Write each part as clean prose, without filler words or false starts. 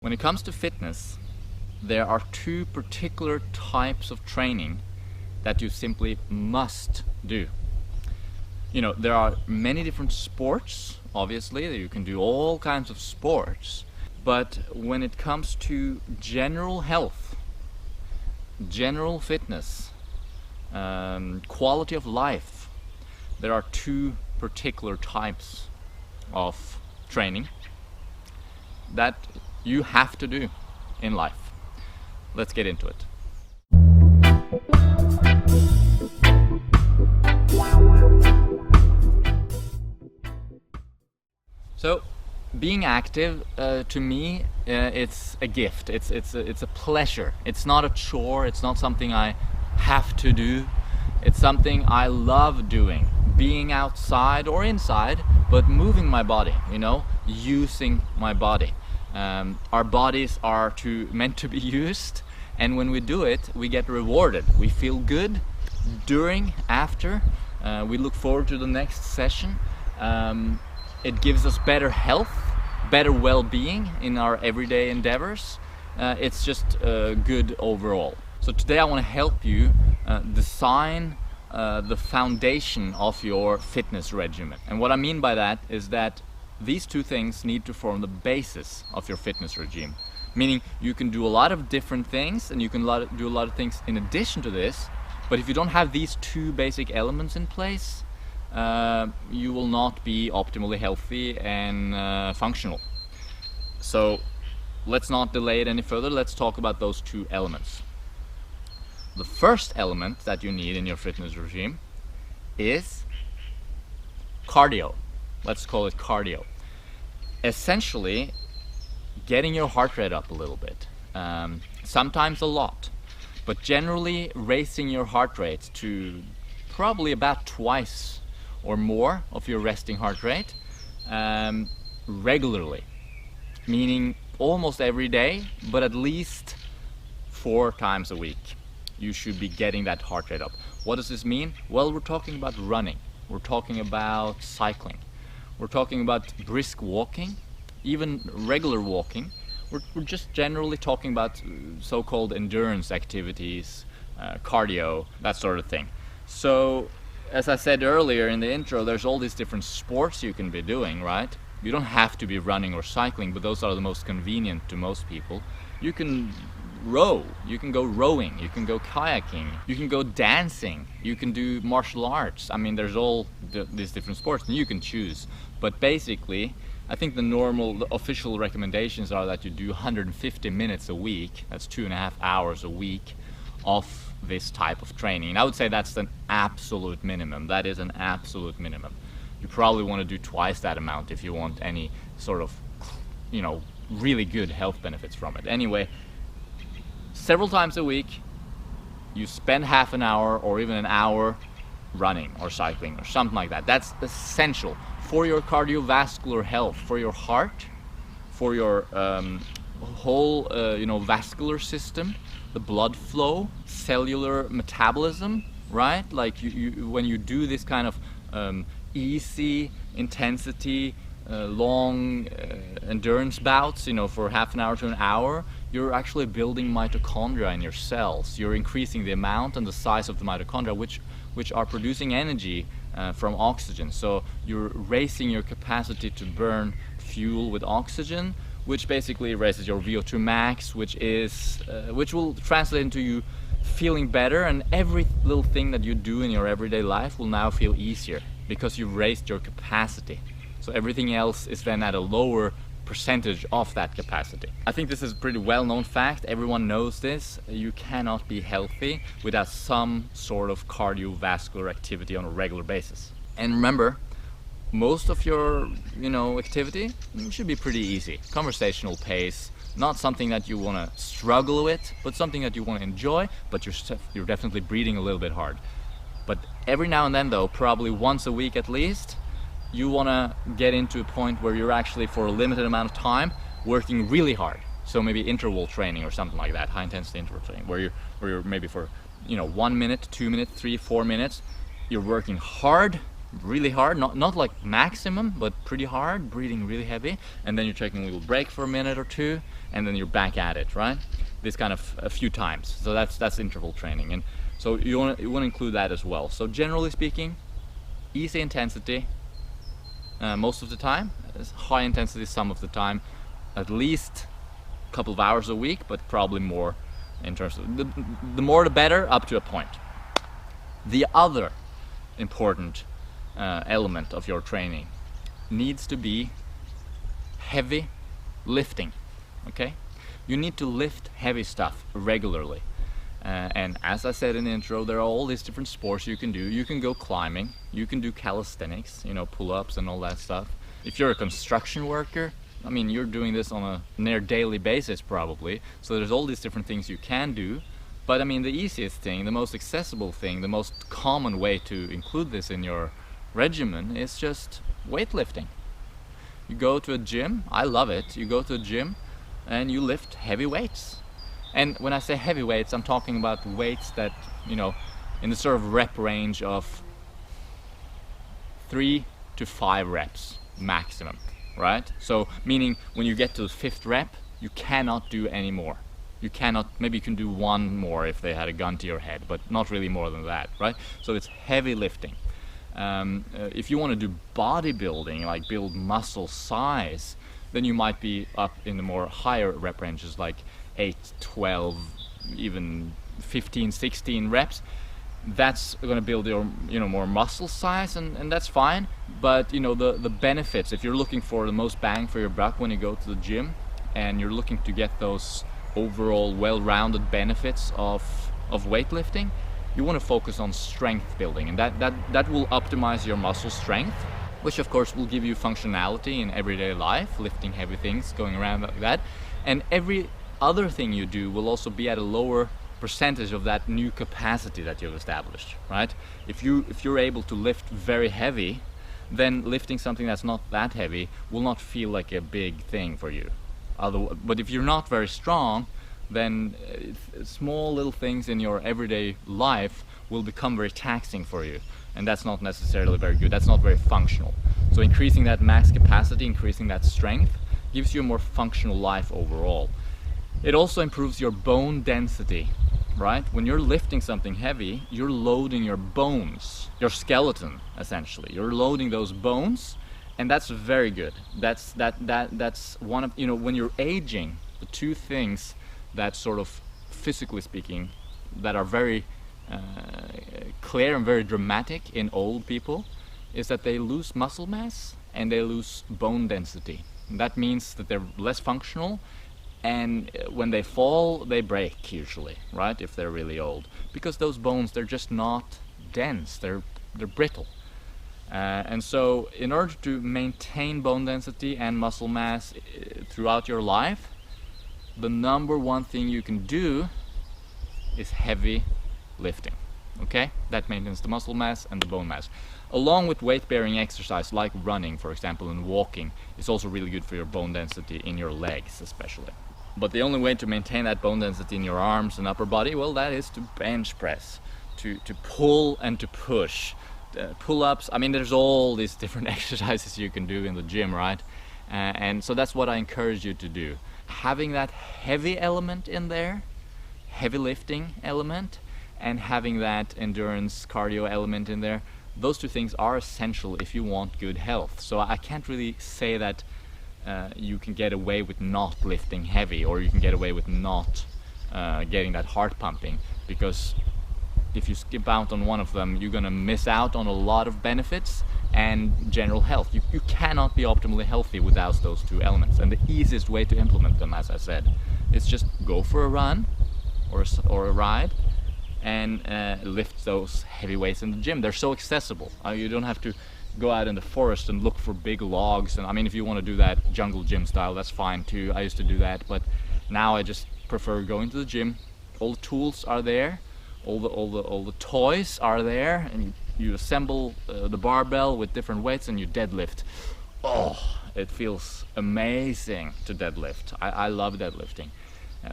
When it comes to fitness, there are two particular types of training that you simply must do. There are many different sports, obviously, that you can do all kinds of sports, but when it comes to general health, general fitness, quality of life, there are two particular types of training that you have to do in life. Let's get into it. So, being active, to me, it's a gift. It's a pleasure. It's not a chore. It's not something I have to do. It's something I love doing. Being outside or inside, but moving my body. Using my body. Our bodies are meant to be used, and when we do it, we get rewarded. We feel good during, after. We look forward to the next session. It gives us better health, better well-being in our everyday endeavors. It's just good overall. So today I want to help you design the foundation of your fitness regimen. And what I mean by that is that these two things need to form the basis of your fitness regime. Meaning you can do a lot of different things and you can do a lot of things in addition to this, but if you don't have these two basic elements in place, you will not be optimally healthy and functional. So let's not delay it any further. Let's talk about those two elements. The first element that you need in your fitness regime is cardio. Let's call it cardio. Essentially, getting your heart rate up a little bit, sometimes a lot, but generally raising your heart rate to probably about twice or more of your resting heart rate regularly, meaning almost every day, but at least 4 times a week. You should be getting that heart rate up. What does this mean? Well, we're talking about running, we're talking about cycling, we're talking about brisk walking, even regular walking. We're just generally talking about so-called endurance activities, cardio, that sort of thing. So, as I said earlier in the intro, there's all these different sports you can be doing, right? You don't have to be running or cycling, but those are the most convenient to most people. You can row, you can go rowing, you can go kayaking, you can go dancing, you can do martial arts. I mean, there's all these different sports and you can choose. But basically, I think the official recommendations are that you do 150 minutes a week, that's 2.5 hours a week of this type of training. And I would say that's an absolute minimum. That is an absolute minimum. You probably want to do twice that amount if you want any sort of, really good health benefits from it. Anyway, several times a week, you spend half an hour or even an hour running or cycling or something like that. That's essential for your cardiovascular health, for your heart, for your whole vascular system, the blood flow, cellular metabolism, right? Like you when you do this kind of easy intensity, long endurance bouts, for half an hour to an hour, you're actually building mitochondria in your cells. You're increasing the amount and the size of the mitochondria, which are producing energy from oxygen. So you're raising your capacity to burn fuel with oxygen, which basically raises your VO2 max, which will translate into you feeling better, and every little thing that you do in your everyday life will now feel easier because you've raised your capacity. So everything else is then at a lower percentage of that capacity. I think this is a pretty well-known fact. Everyone knows this. You cannot be healthy without some sort of cardiovascular activity on a regular basis. And remember, most of your activity should be pretty easy. Conversational pace, not something that you want to struggle with, but something that you want to enjoy, but you're definitely breathing a little bit hard. But every now and then though, probably once a week at least, you want to get into a point where you're actually, for a limited amount of time, working really hard. So maybe interval training or something like that, high intensity interval training, where you're maybe for 1 minute, 2 minutes, 3, 4 minutes, you're working hard really hard, not like maximum, but pretty hard, breathing really heavy, and then you're taking a little break for a minute or two, and then you're back at it, right? This kind of a few times. So that's interval training, and so you want to include that as well. So generally speaking, easy intensity most of the time, high intensity some of the time, at least a couple of hours a week, but probably more in terms of the more the better, up to a point. The other important element of your training needs to be heavy lifting. Okay, you need to lift heavy stuff regularly, and as I said in the intro, there are all these different sports you can do. You can go climbing, you can do calisthenics, you know, pull-ups and all that stuff. If you're a construction worker, I mean, you're doing this on a near daily basis probably, so there's all these different things you can do. But I mean, the easiest thing, the most accessible thing, the most common way to include this in your regimen is just weightlifting. You go to a gym, I love it, you go to a gym and you lift heavy weights. And when I say heavy weights, I'm talking about weights that, you know, in the sort of rep range of 3 to 5 reps maximum, right? So meaning when you get to the 5th rep, you cannot do any more. You cannot, maybe you can do one more if they had a gun to your head, but not really more than that, right? So it's heavy lifting. If you want to do bodybuilding, like build muscle size, then you might be up in the more higher rep ranges, like 8, 12, even 15, 16 reps. That's going to build your, you know, more muscle size, and that's fine. But you know, the benefits, if you're looking for the most bang for your buck when you go to the gym, and you're looking to get those overall well-rounded benefits of weightlifting, you want to focus on strength building, and that will optimize your muscle strength, which of course will give you functionality in everyday life, lifting heavy things, going around like that. And every other thing you do will also be at a lower percentage of that new capacity that you've established, right? If you're able to lift very heavy, then lifting something that's not that heavy will not feel like a big thing for you. But if you're not very strong, then small little things in your everyday life will become very taxing for you, and that's not necessarily very good. That's not very functional. So increasing that max capacity, increasing that strength, gives you a more functional life overall. It also improves your bone density, right? When you're lifting something heavy, you're loading your bones, your skeleton essentially. You're loading those bones, and that's very good. That's one of, you know, when you're aging, the two things that sort of, physically speaking, that are very clear and very dramatic in old people is that they lose muscle mass and they lose bone density. And that means that they're less functional, and when they fall, they break usually, right? If they're really old, because those bones, they're just not dense. They're brittle. And so in order to maintain bone density and muscle mass throughout your life, the number one thing you can do is heavy lifting. Okay, that maintains the muscle mass and the bone mass, along with weight-bearing exercise like running, for example, and walking. Is also really good for your bone density in your legs especially. But the only way to maintain that bone density in your arms and upper body, well, that is to bench press, to pull and to push. Pull-ups, I mean, there's all these different exercises you can do in the gym, right? And so that's what I encourage you to do. Having that heavy element in there, heavy lifting element, and having that endurance cardio element in there, those two things are essential if you want good health. So I can't really say that you can get away with not lifting heavy, or you can get away with not getting that heart pumping, because if you skip out on one of them, you're gonna miss out on a lot of benefits and general health. You cannot be optimally healthy without those two elements, and the easiest way to implement them, as I said, is just go for a run or a ride and lift those heavy weights in the gym. They're so accessible. You don't have to go out in the forest and look for big logs. And I mean, if you want to do that jungle gym style, that's fine too. I used to do that, but now I just prefer going to the gym. All the tools are there, all the toys are there, and you assemble the barbell with different weights and you deadlift. Oh, it feels amazing to deadlift. I love deadlifting.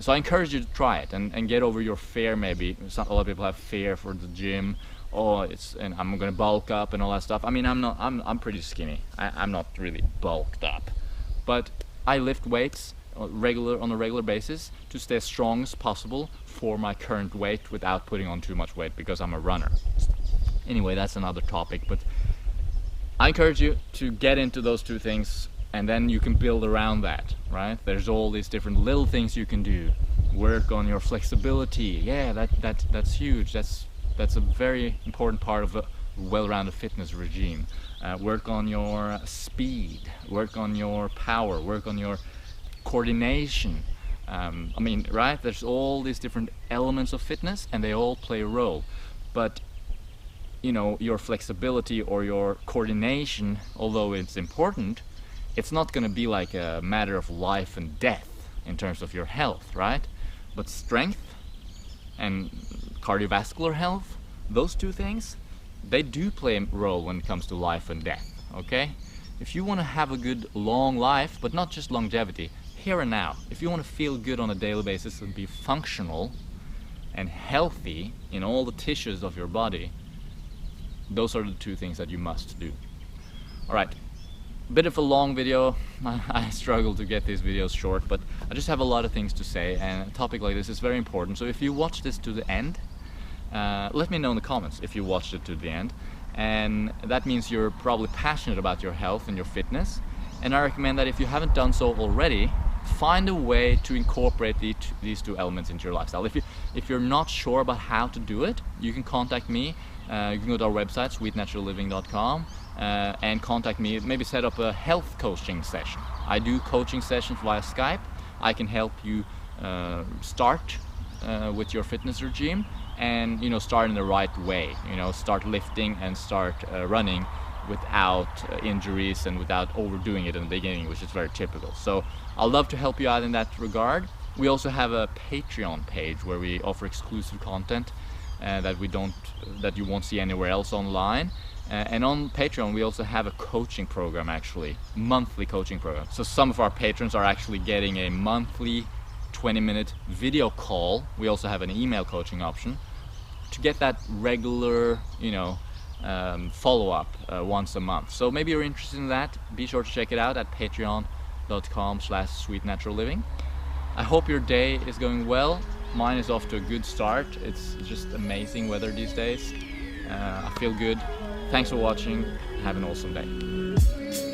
So I encourage you to try it and get over your fear. Maybe a lot of people have fear for the gym, oh, and I'm gonna bulk up and all that stuff. I mean, I'm pretty skinny. I'm not really bulked up, but I lift weights on a regular basis to stay as strong as possible for my current weight without putting on too much weight, because I'm a runner. Anyway, that's another topic, but I encourage you to get into those two things, and then you can build around that, right? There's all these different little things you can do. Work on your flexibility. Yeah, that's huge. That's a very important part of a well-rounded fitness regime. Work on your speed, work on your power, work on your coordination. I mean, right? There's all these different elements of fitness, and they all play a role. But you know, your flexibility or your coordination, although it's important, it's not going to be like a matter of life and death in terms of your health, right? But strength and cardiovascular health, those two things, they do play a role when it comes to life and death, okay? If you want to have a good long life, but not just longevity, here and now, if you want to feel good on a daily basis and be functional and healthy in all the tissues of your body, those are the two things that you must do. Alright, bit of a long video. I struggle to get these videos short, but I just have a lot of things to say, and a topic like this is very important. So if you watch this to the end, let me know in the comments if you watched it to the end, and that means you're probably passionate about your health and your fitness. And I recommend that if you haven't done so already, find a way to incorporate these two elements into your lifestyle. If you're not sure about how to do it, you can contact me. You can go to our website, sweetnaturalliving.com, and contact me. Maybe set up a health coaching session. I do coaching sessions via Skype. I can help you start with your fitness regime, and start in the right way. Start lifting and start running without injuries and without overdoing it in the beginning, which is very typical. So I'd love to help you out in that regard. We also have a Patreon page where we offer exclusive content that you won't see anywhere else online. And on Patreon we also have a coaching program, actually, monthly coaching program. So some of our patrons are actually getting a monthly 20-minute video call. We also have an email coaching option to get that regular, follow-up once a month. So maybe you're interested in that. Be sure to check it out at patreon.com/sweetnaturalliving. I hope your day is going well. Mine is off to a good start. It's just amazing weather these days. I feel good. Thanks for watching. Have an awesome day.